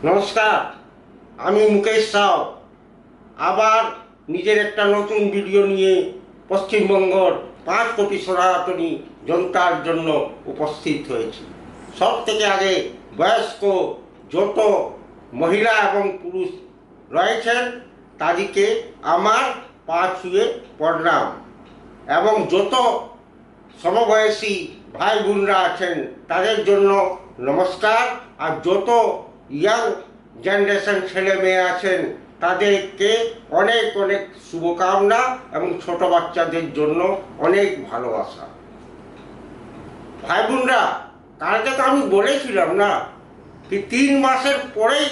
নমস্কার, আমি মুকেশ সাউ আবার নিজের একটা নতুন ভিডিও নিয়ে পশ্চিমবঙ্গর 5 কোটি সনাতনী জনতার জন্য উপস্থিত হয়েছি। সব থেকে আগে বয়স্ক যত মহিলা এবং পুরুষ রয়েছেন তাদেরকে আমার পা ছুঁয়ে প্রণাম, এবং যত সমবয়সী ভাই বোনরা আছেন তাদের জন্য নমস্কার। আর যত ইয়াং জেনারেশন ছেলে মেয়ে আছেন তাদেরকে অনেক অনেক শুভকামনা এবং ছোট বাচ্চাদের জন্য অনেক ভালোবাসা। ভাই বোনরা, কালকে তো আমি বলেছিলাম না কি 3 মাসের পরেই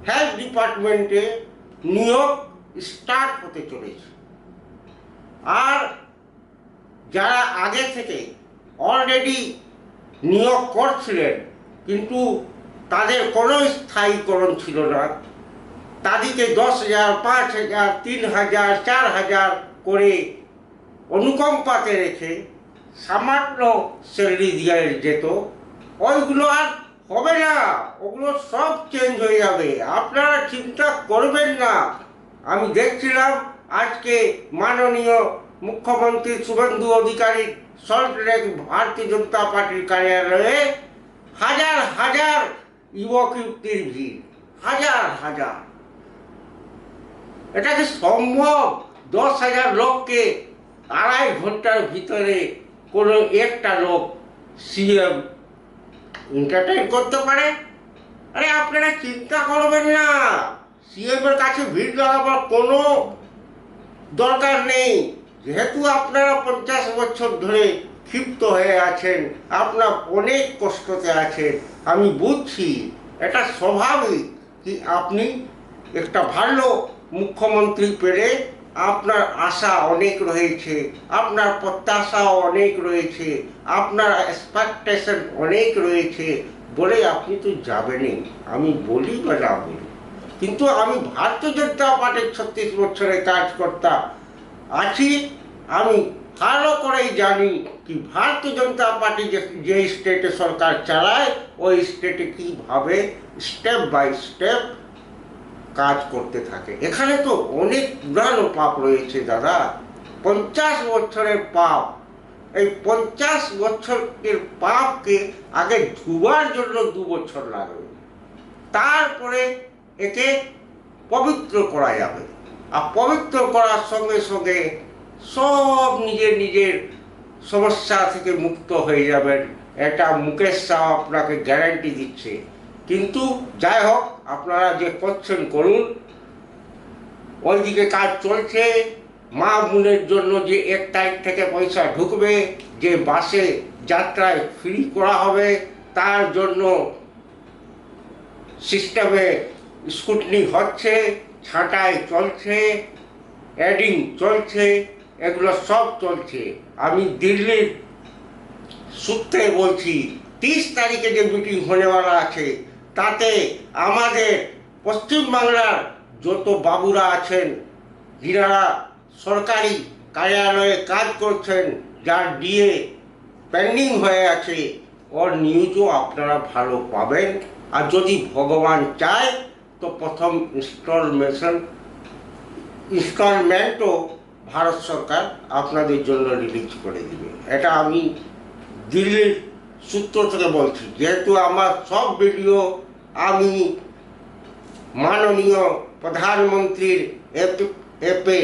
হেলথ ডিপার্টমেন্টে নিয়োগ স্টার্ট হতে চলেছে। আর যারা আগে থেকে অলরেডি নিয়োগ করছিলেন কিন্তু তাদের কোনো স্থায়ীকরণ ছিল না, তাদেরকে 10,000, 5,000, 3,000, 4,000 করে অনুকম্পাতে রেখে সামান্য স্যালারি দেওয়া যেত। ওইগুলো আর হবে না, ওগুলো সব চেঞ্জ হয়ে যাবে, আপনারা চিন্তা করবেন না। আমি দেখছিলাম আজকে মাননীয় মুখ্যমন্ত্রী শুভেন্দু অধিকারী সল্টলেক ভারতীয় জনতা পার্টির কার্যালয়ে হাজার হাজার যুবক যুবতীর ভিড়, হাজার হাজার। এটা কি সম্ভব 10,000 লোককে 2.5 ঘন্টার ভিতরে কোনো একটা লোক সিএম এন্টারটেইন করতে পারে? আরে আপনারা চিন্তা করবেন না, সিএম এর কাছে ভিড় লাগাবার কোনো দরকার নেই। যেহেতু আপনারা 50 বছর ধরে ক্ষিপ্ত হয়ে আছেন, আপনার অনেক কষ্টতে আছেন, আমি বুঝছি, এটা স্বাভাবিক কি আপনি একটা ভালো মুখ্যমন্ত্রী পেলে আপনার আশা অনেক রয়েছে, আপনার প্রত্যাশাও অনেক রয়েছে, আপনার এক্সপেকটেশন অনেক রয়েছে বলে আপনি তো যাবেনই, আমি বলি বা না বলি। কিন্তু আমি ভারতীয় জনতা পার্টির 36 বছরের কাজকর্তা আছি, আমি ভালো করেই জানি কি ভারতীয় জনতা পার্টি যে স্টেটে সরকার চালায় ওই স্টেটে কীভাবে স্টেপ বাই স্টেপ কাজ করতে থাকে। এখানে তো অনেক পুরানো পাপ রয়েছে দাদা, 50 বছরের পাপ। এই 50 বছরের পাপকে আগে ধুবার জন্য 2 বছর লাগবে, তারপরে একে পবিত্র করা যাবে। আর পবিত্র করার সঙ্গে সঙ্গে সব নিজের নিজের সমস্যা থেকে মুক্ত হয়ে যাবেন, এটা মুকেশ সাউ আপনাকে গ্যারান্টি দিচ্ছে। কিন্তু যাই হোক, আপনারা যে করছেন করুন, ওইদিকে কাজ চলছে। মা বোনের জন্য যে 1 তারিখ থেকে পয়সা ঢুকবে, যে বাসে যাত্রায় ফ্রি করা হবে, তার জন্য সিস্টেমে স্কুটনি হচ্ছে, ছাঁটাই চলছে, অ্যাডিং চলছে, এগুলো সব চলছে। আমি দিল্লির সূত্রে বলছি, 30 তারিখে যে মিটিং হনেওয়ালা আছে তাতে আমাদের পশ্চিমবাংলার যত বাবুরা আছেন, যিনারা সরকারি কার্যালয়ে কাজ করছেন, যার ডিএ পেন্ডিং হয়ে আছে, ওর নিউজও আপনারা ভালো পাবেন। আর যদি ভগবান চায় তো প্রথম ইনস্টলমেন্টও ভারত সরকার আপনাদের জন্য রিলিজ করে দিবে। এটা আমি দিল্লির সূত্র থেকে বলছি। যেহেতু আমার সব ভিডিও আমি মাননীয় প্রধানমন্ত্রীর অ্যাপে,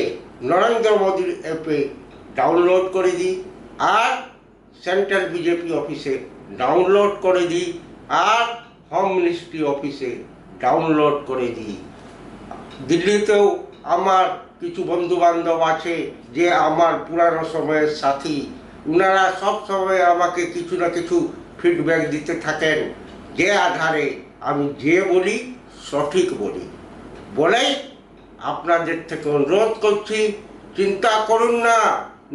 নরেন্দ্র মোদীর অ্যাপে ডাউনলোড করে দিই, আর সেন্ট্রাল বিজেপি অফিসে ডাউনলোড করে দিই, আর হোম মিনিস্ট্রি অফিসে ডাউনলোড করে দিই। দিল্লিতেও আমার কিছু বন্ধু বান্ধব আছে যে আমার পুরানো সময়ের সাথী, ওনারা সব সময় আমাকে কিছু না কিছু ফিডব্যাক দিতে থাকেন, যে আধারে আমি যে বলি সঠিক বলি। বলেই আপনাদের থেকে অনুরোধ করছি, চিন্তা করুন না,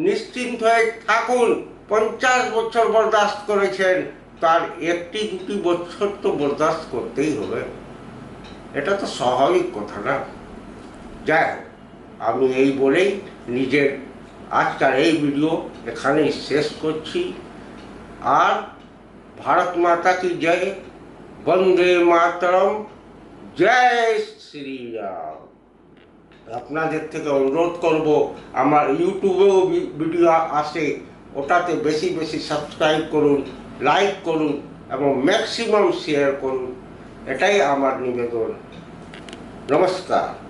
নিশ্চিন্ত হয়ে থাকুন। 50 বছর বরদাস্ত করেছেন, তার 1-2 বছর তো বরদাস্ত করতেই হবে, এটা তো স্বাভাবিক কথা না। যাই হোক, আমি এই বলেই নিজের আজকাল এই ভিডিও এখানেই শেষ করছি। আর ভারত মাতা কি জয়, বন্দে মাতরম, জয় শ্রীরাম। আপনাদের থেকে অনুরোধ করব, আমার ইউটিউবেও ভিডিও আসে, ওটাতে বেশি বেশি সাবস্ক্রাইব করুন, লাইক করুন এবং ম্যাক্সিমাম শেয়ার করুন। এটাই আমার নিবেদন। নমস্কার।